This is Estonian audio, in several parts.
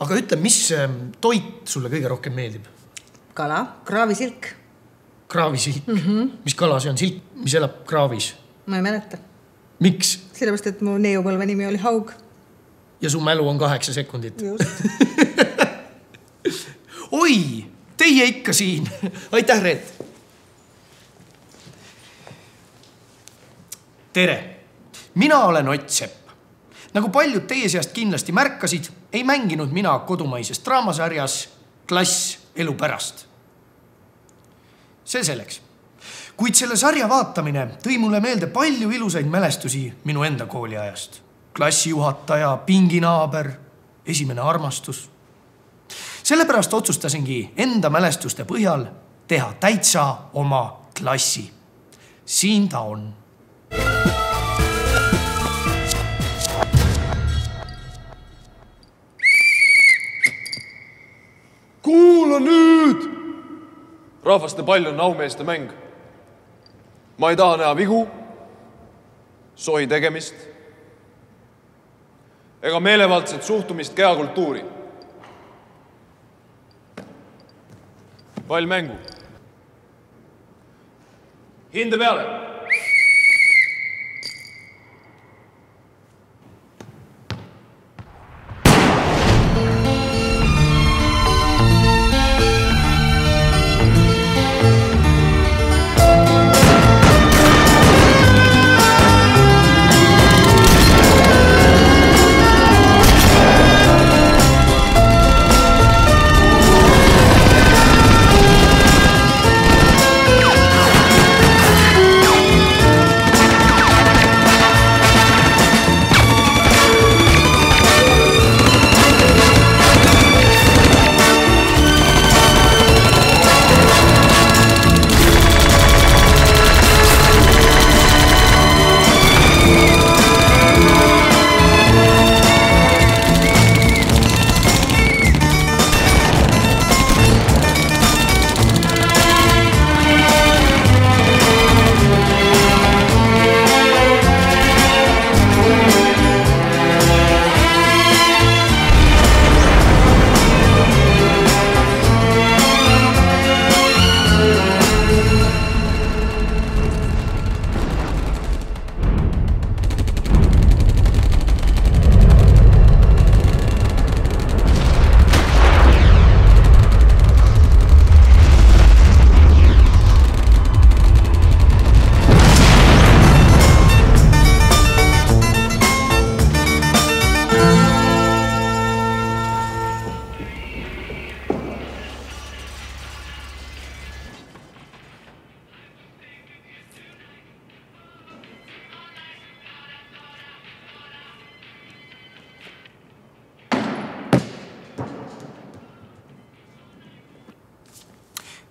Aga ütle, mis toit sulle kõige rohkem meeldib? Kala, kraavisilk. Kraavisilk? Mis kala see on? Silk, mis elab kraavis? Ma ei mäleta. Miks? Sellepärast, et mu neiupõlve nimi oli Haug. Ja su mälu on 8 sekundit. Just. Oi, teie ikka siin. Aitäh, Reet. Tere. Mina olen Ott Sepp. Nagu paljud teie seast kindlasti märkasid, ei mänginud mina kodumaises draamasarjas Klass elu pärast. See selleks. Kuid selle sarja vaatamine tõi mulle meelde palju ilusaid mälestusi minu enda kooliajast. Klassijuhataja, pinginaaber, esimene armastus. Sellepärast otsustasingi enda mälestuste põhjal teha täitsa oma klassi. Siin ta on. Kuula nüüd! Rahvaste pall on aumeeste mäng. Ma ei taha näha vigu, sohi tegemist ega meelevaldset suhtumist kehakultuuri. Pall mängu. Hinde peale.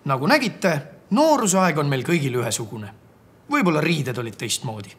Nagu nägite, noorusaeg on meil kõigil ühesugune. Võib-olla riided olid teistmoodi.